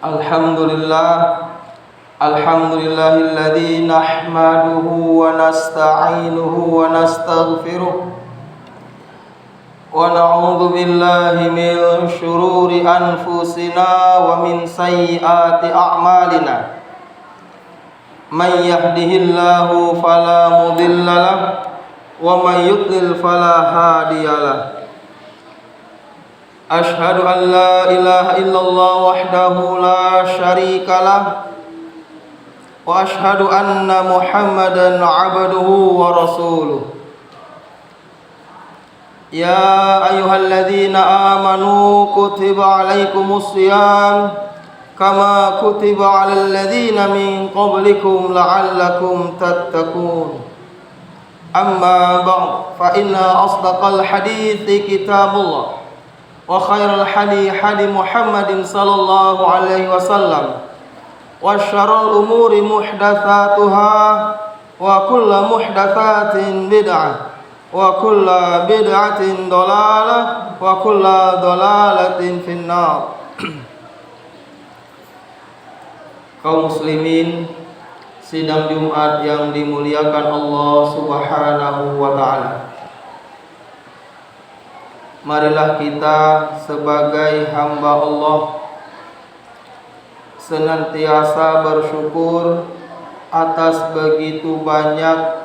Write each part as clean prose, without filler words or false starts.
Alhamdulillahilladzi nahmaduhu wa nasta'inuhu wa nastaghfiruh wa na'udzu billahi min syururi anfusina wa min sayyiati a'malina. May yahdihillahu fala mudilla lahu wa may yudlil fala hadiyalah. Ashhadu an la ilaha illallah wahdahu la syarika lah wa ashhadu anna Muhammadan abduhu wa rasuluh. Ya ayyuhalladzina amanu kutiba alaikumus shiyam kama kutiba alal ladzina min qablikum la'allakum tattaqun. Amma ba'd, fa inna asdaqal hadithi kitabullah wa khairal hadi Muhammadin sallallahu alaihi wasallam wa syarrul umuri muhdatsatuha wa kullu muhdatsatin bid'ah wa kullu bid'atin dhalalah wa kullu dhalalatin finnar. Kaum muslimin sidang Jumat yang dimuliakan Allah Subhanahu wa taala. Marilah kita sebagai hamba Allah senantiasa bersyukur atas begitu banyak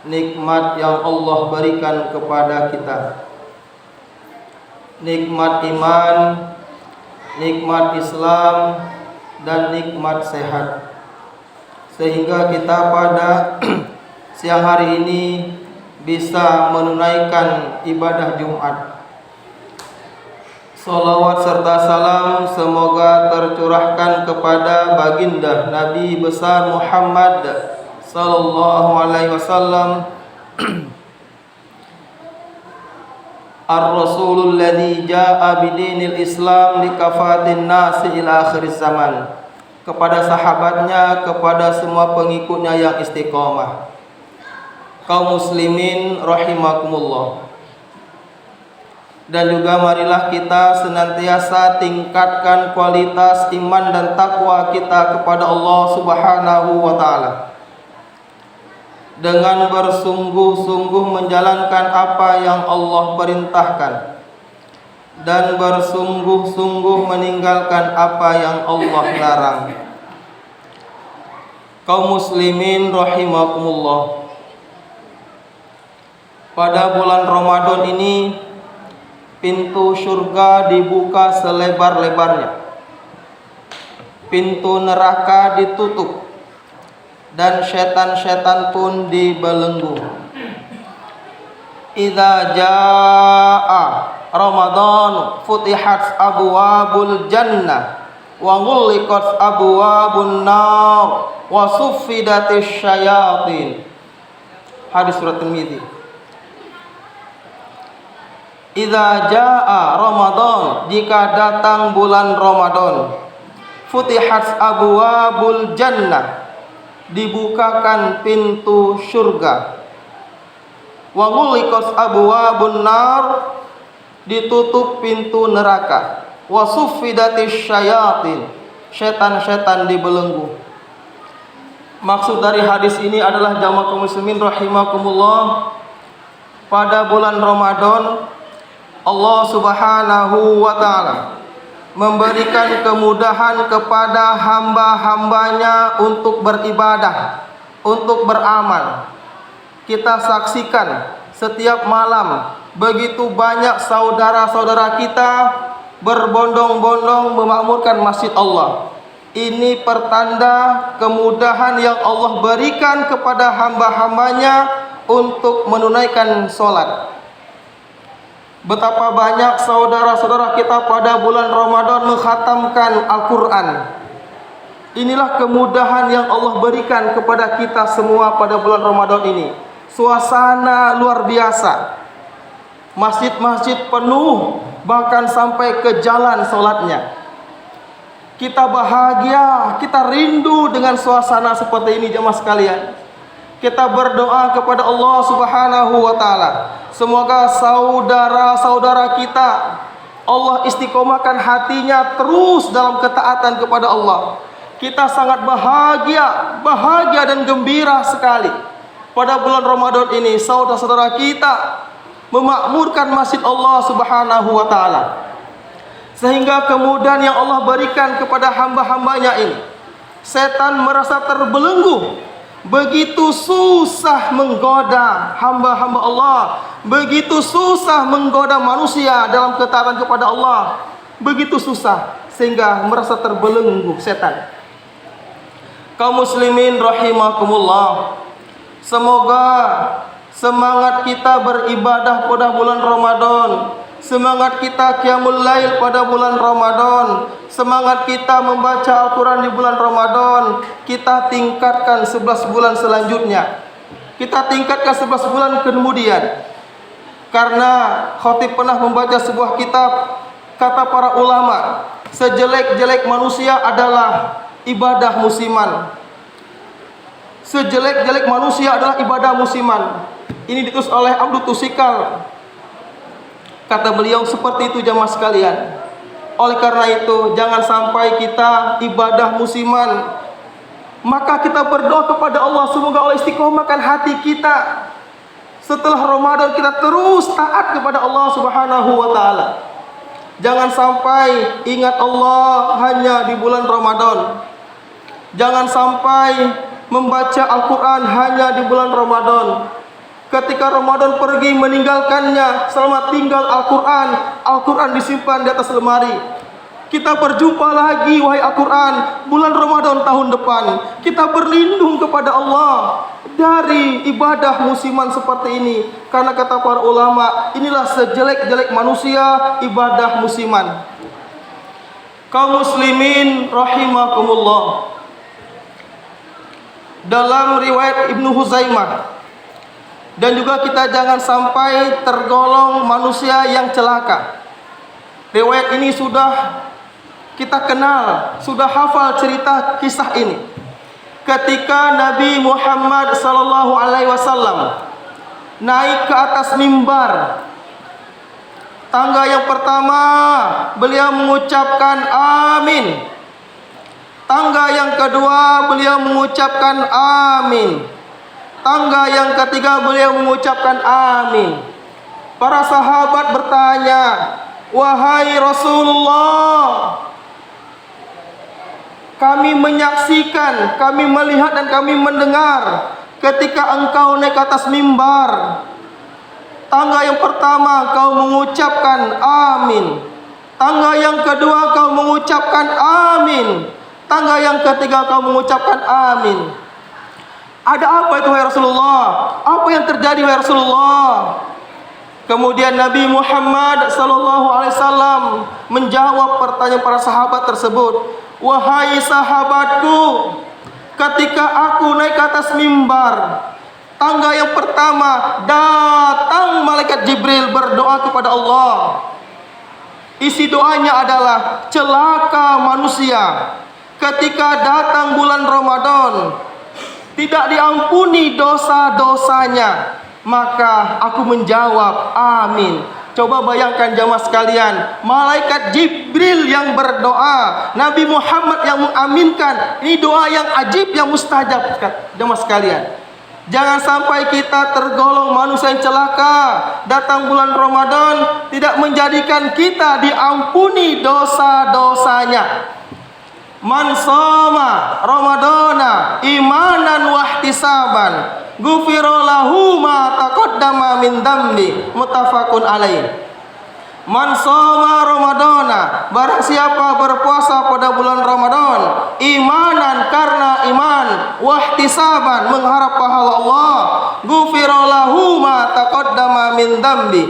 nikmat yang Allah berikan kepada kita. Nikmat iman, nikmat Islam, dan nikmat sehat. Sehingga kita pada siang hari ini bisa menunaikan ibadah Jumat. Salawat serta salam semoga tercurahkan kepada baginda Nabi besar Muhammad sallallahu alaihi wasallam, ar-rasulul ladzi jaa bidinil Islam likafatin nasi ila akhiriz zaman, kepada sahabatnya, kepada semua pengikutnya yang istiqomah. Kaum muslimin rahimakumullah. Dan juga marilah kita senantiasa tingkatkan kualitas iman dan takwa kita kepada Allah Subhanahu wa taala dengan bersungguh-sungguh menjalankan apa yang Allah perintahkan dan bersungguh-sungguh meninggalkan apa yang Allah larang. Kaum muslimin rahimakumullah. Pada bulan Ramadan ini pintu surga dibuka selebar-lebarnya. Pintu neraka ditutup dan setan-setan pun dibelenggu. Idza jaa Ramadan futihat abwabul jannah wa ghulliqat abwabun nar wa suffidatisy syayatin. Hadis surat Tirmidzi. Idza jaa Ramadan, jika datang bulan Ramadan, futihat abwabul jannah, dibukakan pintu surga, wa ghulliqat abwabun nar, ditutup pintu neraka, wa suffidatisy syayatin, setan-setan dibelenggu. Maksud dari hadis ini adalah jamaah kaum muslimin rahimakumullah, pada bulan Ramadan Allah Subhanahu wa ta'ala memberikan kemudahan kepada hamba-hambanya untuk beribadah, untuk beramal. Kita saksikan setiap malam begitu banyak saudara-saudara kita berbondong-bondong memakmurkan masjid Allah. Ini pertanda kemudahan yang Allah berikan kepada hamba-hambanya untuk menunaikan sholat. Betapa banyak saudara-saudara kita pada bulan Ramadan mengkhatamkan Al-Quran. Inilah kemudahan yang Allah berikan kepada kita semua pada bulan Ramadan ini. Suasana luar biasa. Masjid-masjid penuh, bahkan sampai ke jalan sholatnya. Kita bahagia, kita rindu dengan suasana seperti ini jemaah sekalian. Kita berdoa kepada Allah Subhanahu wa taala, semoga saudara-saudara kita Allah istiqomahkan hatinya terus dalam ketaatan kepada Allah. Kita sangat bahagia dan gembira sekali pada bulan Ramadan ini. Saudara-saudara kita memakmurkan masjid Allah Subhanahu wa taala, sehingga kemudahan yang Allah berikan kepada hamba-hambanya ini, setan merasa terbelenggu. Begitu susah menggoda hamba-hamba Allah, begitu susah menggoda manusia dalam ketaatan kepada Allah, begitu susah sehingga merasa terbelenggu setan. Kaum muslimin rahimakumullah, semoga semangat kita beribadah pada bulan Ramadan, semangat kita qiyamul lail pada bulan Ramadan, semangat kita membaca Al-Quran di bulan Ramadan, kita tingkatkan 11 bulan selanjutnya. Kita tingkatkan 11 bulan kemudian. Karena khatib pernah membaca sebuah kitab, kata para ulama, sejelek-jelek manusia adalah ibadah musiman. Sejelek-jelek manusia adalah ibadah musiman. Ini ditulis oleh Abdul Tusikal. Kata beliau seperti itu jamaah sekalian. Oleh karena itu jangan sampai kita ibadah musiman. Maka kita berdoa kepada Allah, semoga Allah istiqomahkan hati kita. Setelah Ramadan kita terus taat kepada Allah Subhanahu wa taala. Jangan sampai ingat Allah hanya di bulan Ramadan. Jangan sampai membaca Al-Quran hanya di bulan Ramadan. Ketika Ramadan pergi meninggalkannya, selamat tinggal Al-Quran. Al-Quran disimpan di atas lemari. Kita berjumpa lagi wahai Al-Quran bulan Ramadan tahun depan. Kita berlindung kepada Allah dari ibadah musiman seperti ini. Karena kata para ulama, inilah sejelek-jelek manusia, ibadah musiman. Kaum muslimin rahimakumullah, dalam riwayat Ibnu Huzaimah, dan juga kita jangan sampai tergolong manusia yang celaka. Riwayat ini sudah kita kenal, sudah hafal cerita kisah ini. Ketika Nabi Muhammad SAW naik ke atas mimbar, tangga yang pertama beliau mengucapkan amin. Tangga yang kedua beliau mengucapkan amin. Tangga yang ketiga beliau mengucapkan amin. Para sahabat bertanya, wahai Rasulullah, kami menyaksikan, kami melihat dan kami mendengar ketika engkau naik ke atas mimbar. Tangga yang pertama kau mengucapkan amin. Tangga yang kedua kau mengucapkan amin. Tangga yang ketiga kau mengucapkan amin. Ada apa itu wahai Rasulullah? Apa yang terjadi wahai Rasulullah? Kemudian Nabi Muhammad SAW menjawab pertanyaan para sahabat tersebut. Wahai sahabatku, ketika aku naik ke atas mimbar, tangga yang pertama datang malaikat Jibril berdoa kepada Allah. Isi doanya adalah, celaka manusia ketika datang bulan Ramadan, tidak diampuni dosa-dosanya. Maka aku menjawab amin. Coba bayangkan jamaah sekalian, malaikat Jibril yang berdoa, Nabi Muhammad yang mengaminkan. Ini doa yang ajib, yang mustajab jamaah sekalian. Jangan sampai kita tergolong manusia yang celaka. Datang bulan Ramadan tidak menjadikan kita diampuni dosa-dosanya. Man shoma Ramadana imanan wahtisaban ghufira lahu ma taqaddama min dambi, muttafaqun alaih. Man shoma Ramadana, barang siapa berpuasa pada bulan Ramadan imanan karena iman, wahtisaban mengharap pahala Allah, ghufira lahu ma taqaddama min dambi,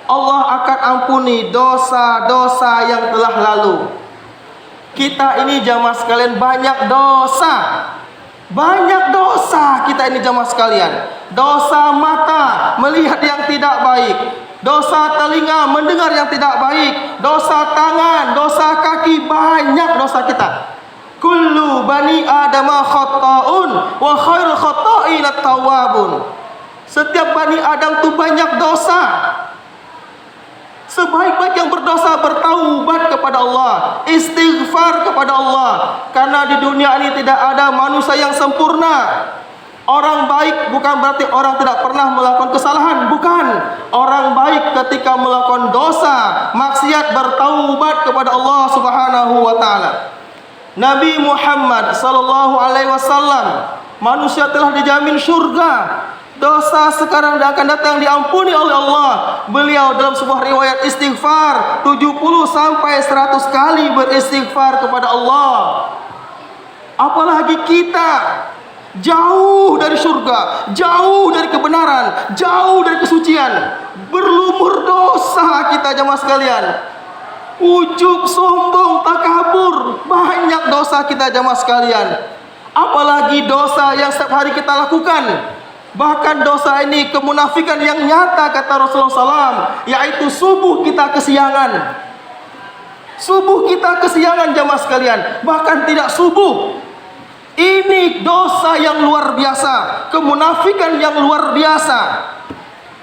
Allah akan ampuni dosa-dosa yang telah lalu. Kita ini jamaah sekalian banyak dosa. Banyak dosa kita ini jamaah sekalian. Dosa mata melihat yang tidak baik, dosa telinga mendengar yang tidak baik, dosa tangan, dosa kaki, banyak dosa kita. Kullu bani adama khata'un wa khairul khata'in at-tawwabun. Setiap bani Adam itu banyak dosa. Sebaik-baik yang berdosa bertaubat kepada Allah, istighfar kepada Allah. Karena di dunia ini tidak ada manusia yang sempurna. Orang baik bukan berarti orang tidak pernah melakukan kesalahan, bukan. Orang baik ketika melakukan dosa, maksiat, bertaubat kepada Allah Subhanahu wa taala. Nabi Muhammad sallallahu alaihi wasallam, manusia telah dijamin surga. Dosa sekarang akan datang diampuni oleh Allah. Beliau dalam sebuah riwayat istighfar 70 sampai 100 kali beristighfar kepada Allah. Apalagi kita jauh dari surga, jauh dari kebenaran, jauh dari kesucian, berlumur dosa kita jemaah sekalian. Ujub, sombong, takabur, banyak dosa kita jemaah sekalian. Apalagi dosa yang setiap hari kita lakukan. Bahkan dosa ini kemunafikan yang nyata kata Rasulullah SAW, yaitu subuh kita kesiangan. Subuh kita kesiangan jemaah sekalian, bahkan tidak subuh. Ini dosa yang luar biasa, kemunafikan yang luar biasa.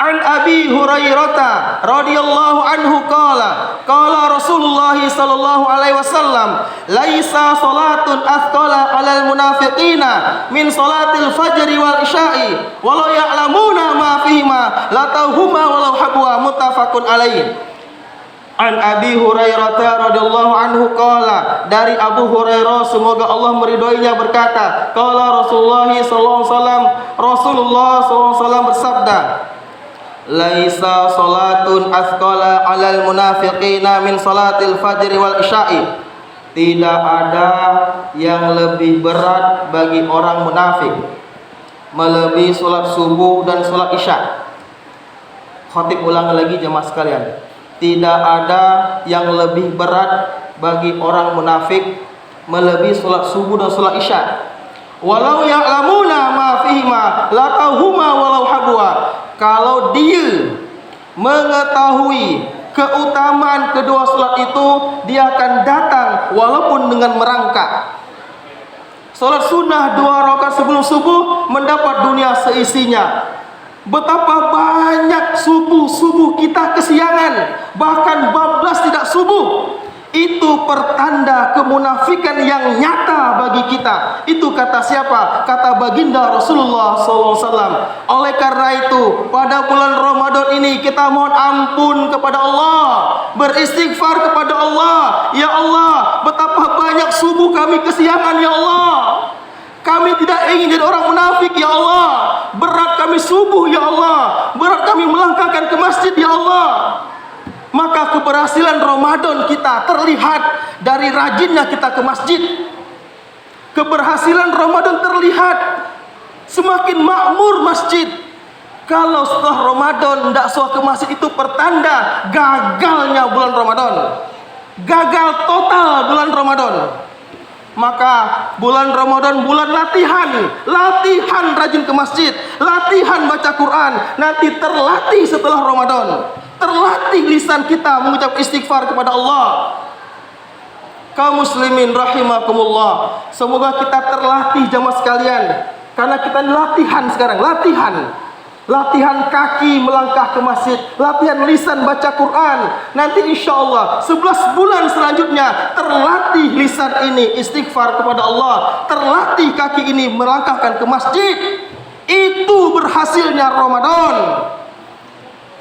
An Abi Hurairah radhiyallahu anhu qala Rasulullah sallallahu alaihi wasallam, laisa salatun athqala 'alal munafiqina min salatil fajri wal isya'i walau ya'lamuna ma fihima latahuma walau habwa, muttafaqun alaih. An Abi Hurairah radhiyallahu anhu qala, dari Abu Hurairah semoga Allah meridhoinya berkata, qala Rasulullah sallallahu alaihi wasallam, Rasulullah sallallahu alaihi wasallam bersabda, laisa salatun athqala 'alal munafiqina min salatil fajri wal isya'i. Tidak ada yang lebih berat bagi orang munafik melebihi salat subuh dan salat isya. Khatib ulang lagi jemaah sekalian. Tidak ada yang lebih berat bagi orang munafik melebihi salat subuh dan salat isya. Walau ya'lamuna ma fihima latahuma walau habwa. Kalau dia mengetahui keutamaan kedua salat itu, dia akan datang walaupun dengan merangkak. Salat sunnah 2 rakaat sebelum subuh mendapat dunia seisinya. Betapa banyak subuh kita kesiangan, bahkan bablas tidak subuh. Itu pertanda kemunafikan yang nyata bagi kita. Itu kata siapa? Kata baginda Rasulullah SAW. Oleh karena itu, pada bulan Ramadan ini kita mohon ampun kepada Allah, beristighfar kepada Allah. Ya Allah, betapa banyak subuh kami kesiangan ya Allah. Kami tidak ingin jadi orang munafik ya Allah. Berat kami subuh ya Allah. Berat kami melangkahkan ke masjid ya Allah. Maka keberhasilan Ramadan kita terlihat dari rajinnya kita ke masjid. Keberhasilan Ramadan terlihat semakin makmur masjid. Kalau setelah Ramadan tidak suah ke masjid, itu pertanda gagalnya bulan Ramadan. Gagal total bulan Ramadan. Maka bulan Ramadan bulan latihan rajin ke masjid, latihan baca Quran. Nanti terlatih setelah Ramadan. Terlatih lisan kita mengucap istighfar kepada Allah. Kaum muslimin rahimakumullah, semoga kita terlatih jamaah sekalian. Karena kita latihan sekarang, latihan kaki melangkah ke masjid, latihan lisan baca Quran. Nanti insya Allah 11 bulan selanjutnya terlatih lisan ini istighfar kepada Allah, terlatih kaki ini melangkahkan ke masjid. Itu berhasilnya Ramadan.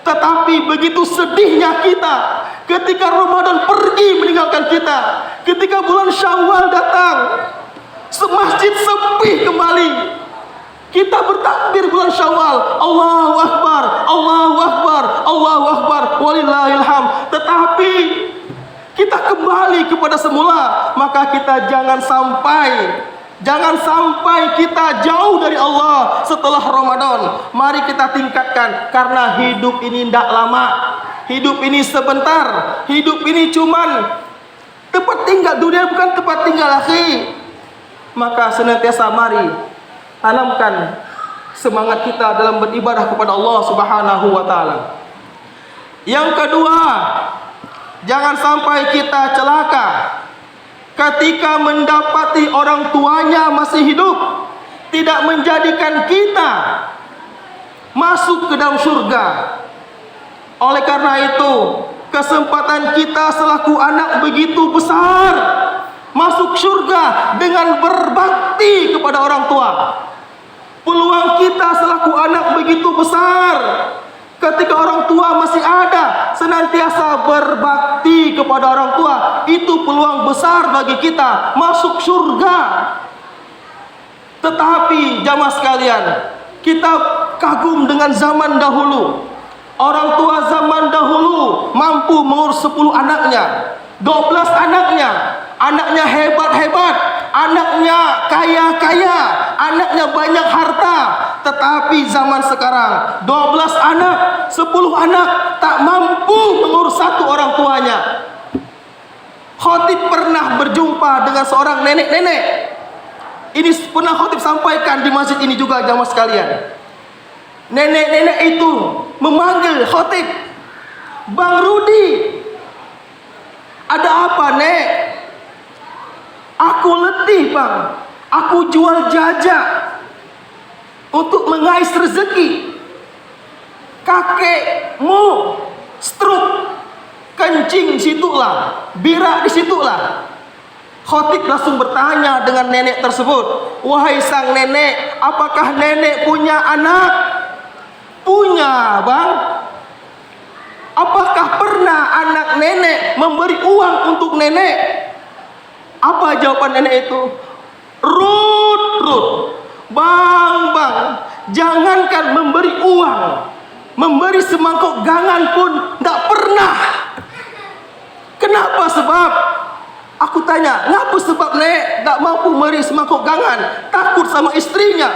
Tetapi begitu sedihnya kita ketika Ramadan pergi meninggalkan kita, ketika bulan Syawal datang, masjid sepi kembali. Kita bertakbir bulan Syawal, Allahu Akbar, Allahu Akbar, Allahu Akbar, walillahilham. Tetapi kita kembali kepada semula. Maka kita jangan sampai kita jauh dari Allah setelah Ramadan. Mari kita tingkatkan, karena hidup ini tidak lama. Hidup ini sebentar. Hidup ini cuman tempat tinggal, dunia bukan tempat tinggal akhi. Maka senantiasa mari tanamkan semangat kita dalam beribadah kepada Allah Subhanahu wa taala. Yang kedua, jangan sampai kita celaka ketika mendapati orang tuanya masih hidup, tidak menjadikan kita masuk ke dalam surga. Oleh karena itu, Kesempatan kita selaku anak begitu besar masuk surga dengan berbakti kepada orang tua. Peluang kita selaku anak begitu besar ketika orang tua masih ada, senantiasa berbakti kepada orang tua. Itu peluang besar bagi kita masuk surga. Tetapi jamaah sekalian, kita kagum dengan zaman dahulu. Orang tua zaman dahulu mampu mengurus 10 anaknya, 12 anaknya. Anaknya hebat-hebat, anaknya kaya-kaya, anaknya banyak harta. Tetapi zaman sekarang 12 anak, 10 anak tak mampu mengurus satu orang tuanya. Khotib pernah berjumpa dengan seorang nenek-nenek. Ini pernah khotib sampaikan di masjid ini juga, jamaah sekalian. Nenek-nenek itu memanggil khotib, "Bang Rudi, ada apa, Nek?" "Aku letih, Bang. Aku jual jajak untuk mengais rezeki. Kakekmu stroke, kencing situlah, birak di situlah." Khotib langsung bertanya dengan nenek tersebut, "Wahai sang nenek, apakah nenek punya anak?" "Punya, Bang." "Apakah pernah anak nenek memberi uang untuk nenek?" Apa jawaban nenek itu? "Rut, Bang, jangankan memberi uang, memberi semangkuk gangan pun tidak pernah." "Kenapa sebab?" Aku tanya, "Ngapa sebab Nek tak mampu memberi semangkuk gangan?" "Takut sama istrinya."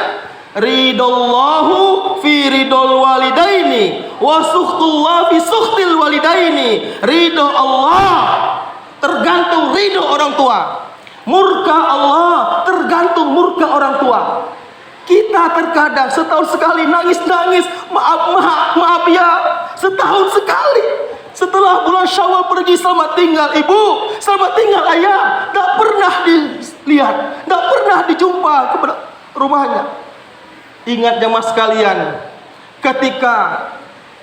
"Ridallahu fi ridol walidaini wa sukhtullah fi sukhtil walidaini." Ridho Allah tergantung ridho orang tua, murka Allah tergantung murka orang tua. Kita terkadang setahun sekali nangis-nangis, maaf ya, setahun sekali. Setelah bulan Syawal pergi, "Selamat tinggal Ibu, selamat tinggal Ayah." Tak pernah dilihat, tak pernah dijumpa kepada rumahnya. Ingat jamaah sekalian, ketika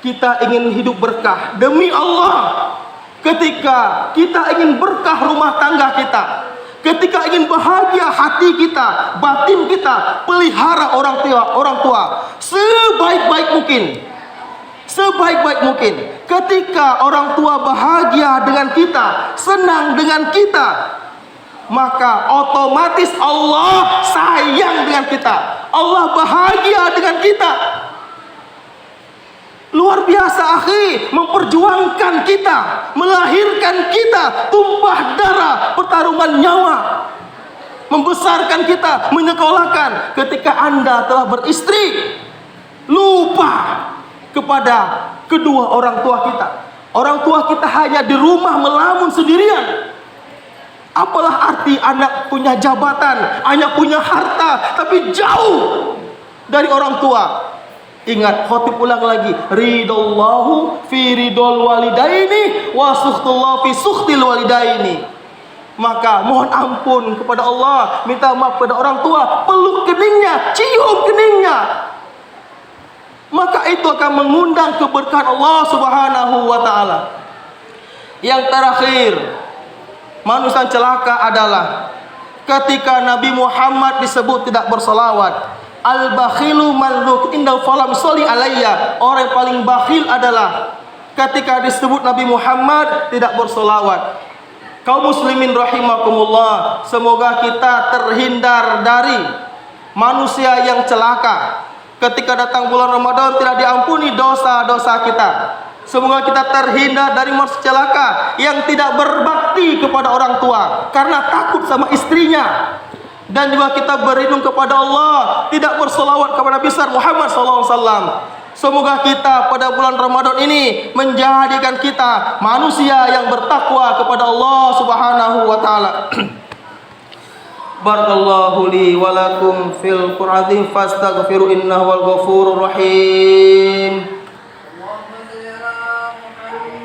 kita ingin hidup berkah, demi Allah, ketika kita ingin berkah rumah tangga kita, ketika ingin bahagia hati kita, batin kita, pelihara orang tua sebaik-baik mungkin. Sebaik-baik mungkin. Ketika orang tua bahagia dengan kita, senang dengan kita, maka otomatis Allah sayang dengan kita, Allah bahagia dengan kita. Luar biasa akhi, memperjuangkan kita, melahirkan kita, tumpah darah, pertarungan nyawa, membesarkan kita, menyekolahkan. Ketika Anda telah beristri, lupa kepada kedua orang tua kita. Orang tua kita hanya di rumah melamun sendirian. Apalah arti anak punya jabatan, anak punya harta, tapi jauh dari orang tua. Ingat, khotib ulang lagi, "Ridallahu fi ridol walidaini wa sukhtullah fi sukhtil walidaini." Maka mohon ampun kepada Allah, minta maaf kepada orang tua, peluk keningnya, cium keningnya. Maka itu akan mengundang keberkahan Allah Subhanahu wa ta'ala. Yang terakhir, manusia celaka adalah ketika Nabi Muhammad disebut tidak bersolawat. Al-bakhilu man inda falam sholli alayya. Orang yang paling bakhil adalah ketika disebut Nabi Muhammad tidak bersolawat. Kaum muslimin rahimakumullah, semoga kita terhindar dari manusia yang celaka. Ketika datang bulan Ramadan tidak diampuni dosa-dosa kita. Semoga kita terhindar dari manusia celaka yang tidak berbakti kepada orang tua karena takut sama istrinya. Dan juga kita berlindung kepada Allah, tidak bersolawat kepada Nabi besar Muhammad SAW. Semoga kita pada bulan Ramadan ini menjadikan kita manusia yang bertakwa kepada Allah Subhanahu wa ta'ala. Barakallahu li wa lakum fil Qur'an fastaghfiru innahu wal ghafurur rahim.